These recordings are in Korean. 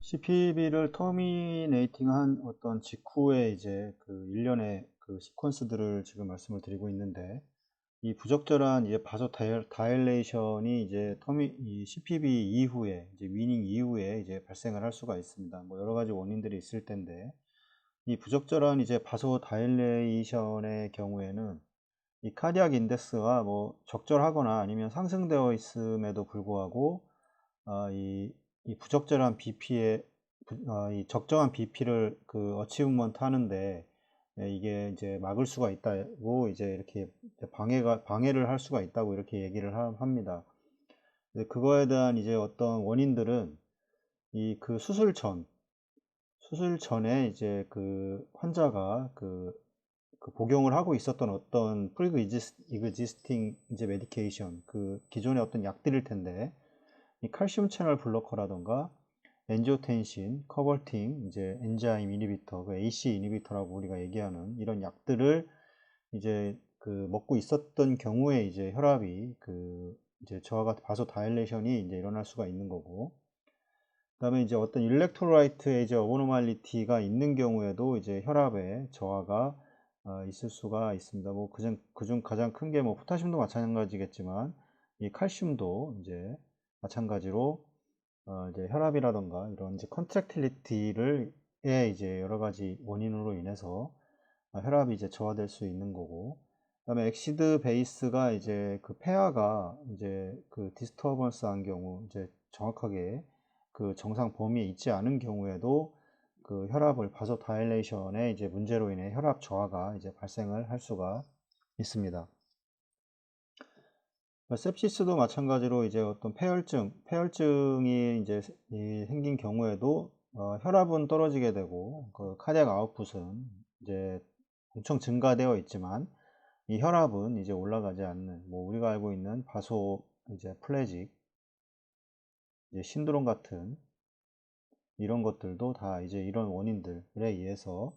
CPB를 터미네이팅한 어떤 직후에 이제 그 일련의 그 시퀀스들을 지금 말씀을 드리고 있는데, 이 부적절한 이제 바소 다일레이션이 이제 이 CPB 이후에 이제 위닝 이후에 이제 발생을 할 수가 있습니다. 뭐 여러 가지 원인들이 있을 텐데, 이 부적절한 이제 바소 다일레이션의 경우에는 이 카디악 인덱스가 뭐 적절하거나 아니면 상승되어 있음에도 불구하고 이 부적절한 BP에 이 적정한 BP를 그 어치브먼트 하는데, 이게 이제 막을 수가 있다고 이제 이렇게 방해를 할 수가 있다고 이렇게 얘기를 합니다. 그거에 대한 이제 어떤 원인들은 이 그 수술 전에 이제 그 환자가 그 복용을 하고 있었던 어떤 프리그이지스팅 이제 메디케이션, 그 기존의 어떤 약들일 텐데, 이 칼슘 채널 블로커라던가 엔지오텐신, 커버팅, 이제 엔자임 이니비터, 그 AC 이니비터라고 우리가 얘기하는 이런 약들을 이제 그 먹고 있었던 경우에 이제 혈압이 그 이제 저하가 바소 다일레이션이 이제 일어날 수가 있는 거고, 그다음에 이제 어떤 일렉트로라이트의 이제 어버노말리티가 있는 경우에도 이제 혈압의 저하가 있을 수가 있습니다. 뭐 그중 가장 큰 게 뭐 포타슘도 마찬가지겠지만, 이 칼슘도 이제 마찬가지로 이제 혈압이라던가 이런 이제 컨트랙틸리티를 이제 여러 가지 원인으로 인해서 혈압이 이제 저하될 수 있는 거고, 그다음에 엑시드 베이스가 이제 그 폐하가 이제 그 디스터번스한 경우, 이제 정확하게 그 정상 범위에 있지 않은 경우에도 그 혈압을 바소 다일레이션의 이제 문제로 인해 혈압 저하가 이제 발생을 할 수가 있습니다. sepsis도 마찬가지로 이제 어떤 폐혈증이 이제 생긴 경우에도 혈압은 떨어지게 되고, 그 카디악 아웃풋은 이제 엄청 증가되어 있지만 이 혈압은 이제 올라가지 않는, 뭐 우리가 알고 있는 바소 이제 플레직 이제 신드롬 같은 이런 것들도 다 이제 이런 원인들에 의해서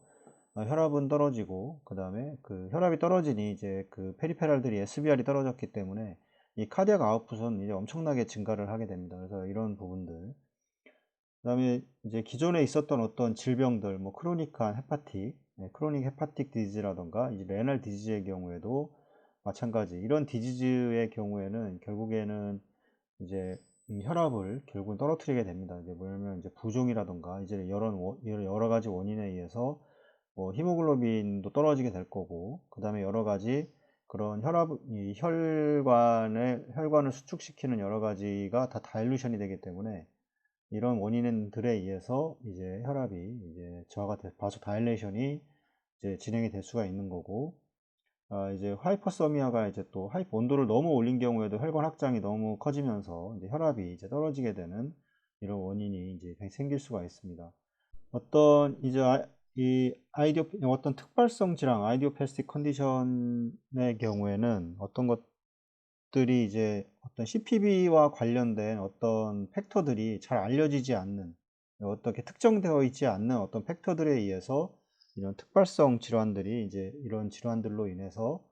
혈압은 떨어지고, 그 다음에 그 혈압이 떨어지니 이제 그 페리페랄들이 SBR이 떨어졌기 때문에 이 카디악 아웃풋은 이제 엄청나게 증가를 하게 됩니다. 그래서 이런 부분들, 그 다음에 이제 기존에 있었던 어떤 질병들, 뭐 크로닉한 헤파틱, 크로닉 헤파틱 디지즈라던가 이제 레날 디지즈의 경우에도 마찬가지, 이런 디지즈의 경우에는 결국에는 이제 혈압을 결국은 떨어뜨리게 됩니다. 이제 뭐냐면 이제 부종이라던가 이제 여러 가지 원인에 의해서 뭐 히모글로빈도 떨어지게 될 거고, 그 다음에 여러 가지 그런 이 혈관을 수축시키는 여러 가지가 다 다일루션이 되기 때문에 이런 원인들에 의해서 이제 혈압이 이제 저하가 바소 다일레이션이 이제 진행이 될 수가 있는 거고, 이제 하이퍼서미아가 이제 또 온도를 너무 올린 경우에도 혈관 확장이 너무 커지면서 이제 혈압이 이제 떨어지게 되는 이런 원인이 이제 생길 수가 있습니다. 어떤 이제 어떤 특발성 질환, 아이디오패스틱 컨디션의 경우에는 어떤 것들이 이제 어떤 CPB와 관련된 어떤 팩터들이 잘 알려지지 않는, 어떻게 특정되어 있지 않는 어떤 팩터들에 의해서 이런 특발성 질환들이 이제 이런 질환들로 인해서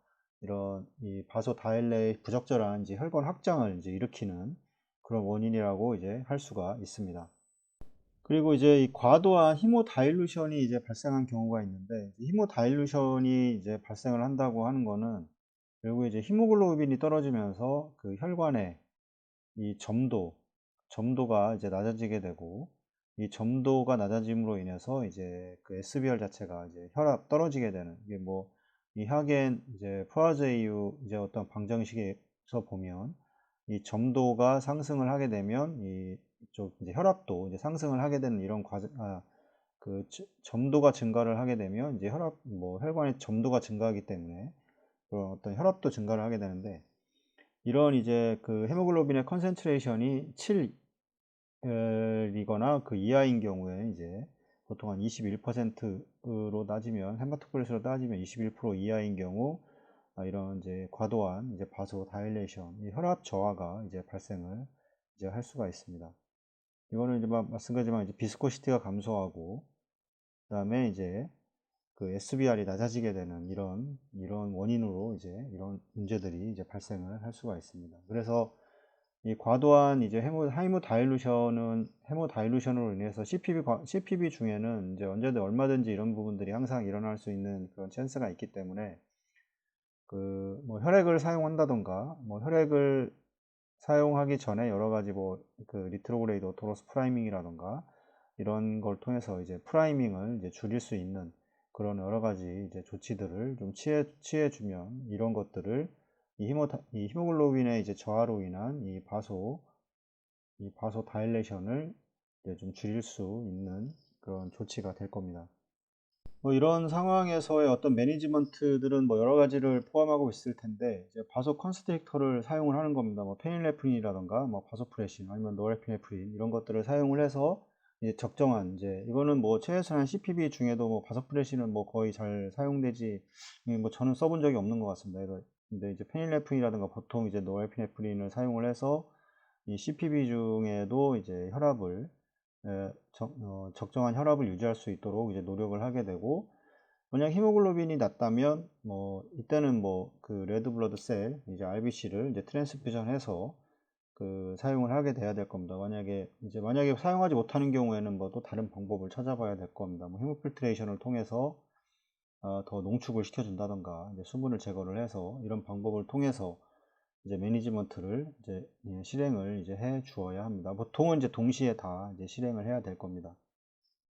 이런 이 바소 다일레이 부적절한 이제 혈관 확장을 이제 일으키는 그런 원인이라고 이제 할 수가 있습니다. 그리고 이제 이 과도한 히모다일루션이 이제 발생한 경우가 있는데, 히모다일루션이 이제 발생을 한다고 하는 거는 결국 이제 히모글로빈이 떨어지면서 그 혈관의 이 점도가 이제 낮아지게 되고, 이 점도가 낮아짐으로 인해서 이제 그 SBR 자체가 이제 혈압 떨어지게 되는, 이게 뭐 이 하겐 이제 푸아제이유 이제 어떤 방정식에서 보면 이 점도가 상승을 하게 되면 이쪽 이제 혈압도 이제 상승을 하게 되는 이런 점도가 증가를 하게 되면 이제 혈관의 점도가 증가하기 때문에 그런 어떤 혈압도 증가를 하게 되는데, 이런 이제 그 헤모글로빈의 컨센트레이션이 7이거나 그 이하인 경우에 이제 보통 한 21%로 따지면, 헤마토크리스로 따지면 21% 이하인 경우 이런 이제 과도한 이제 바소 다일레이션, 혈압 저하가 이제 발생을 이제 할 수가 있습니다. 이거는 이제 말씀드리지만 이제 비스코시티가 감소하고, 그다음에 이제 그 SBR이 낮아지게 되는 이런 원인으로 이제 이런 문제들이 이제 발생을 할 수가 있습니다. 그래서 이 과도한 이제 헤모다일루션으로 인해서 CPB 중에는 이제 언제든 얼마든지 이런 부분들이 항상 일어날 수 있는 그런 찬스가 있기 때문에 그 뭐 혈액을 사용한다던가 뭐 혈액을 사용하기 전에 여러 가지 뭐 그 리트로그레이드 오토로스 프라이밍이라던가 이런 걸 통해서 이제 프라이밍을 이제 줄일 수 있는 그런 여러 가지 이제 조치들을 좀 취해주면 이런 것들을 이 히모글로빈의 이제 저하로 인한 이 바소 다일레이션을 이제 좀 줄일 수 있는 그런 조치가 될 겁니다. 뭐 이런 상황에서의 어떤 매니지먼트들은 뭐 여러 가지를 포함하고 있을 텐데 이제 바소 컨스트릭터를 사용을 하는 겁니다. 뭐 페닐레프린이라던가 뭐 바소프레신 아니면 노르에피네프린 이런 것들을 사용을 해서 이제 적정한 이제 이거는 뭐 최소한 CPB 중에도 뭐 바소프레신은 뭐 거의 잘 사용되지 뭐 저는 써본 적이 없는 것 같습니다. 근데 이제 페닐레프린이라든가 보통 이제 노르에피네프린을 사용을 해서 이 CPB 중에도 이제 적정한 혈압을 유지할 수 있도록 이제 노력을 하게 되고 만약 히모글로빈이 낮다면 뭐 이때는 뭐 그 레드 블러드 셀 이제 RBC를 이제 트랜스퓨전해서 그 사용을 하게 돼야 될 겁니다. 만약에 사용하지 못하는 경우에는 뭐 또 다른 방법을 찾아봐야 될 겁니다. 뭐 히모필트레이션을 통해서 더 농축을 시켜준다던가 이제 수분을 제거를 해서 이런 방법을 통해서 이제 매니지먼트를 이제 실행을 이제 해 주어야 합니다. 보통은 이제 동시에 다 이제 실행을 해야 될 겁니다.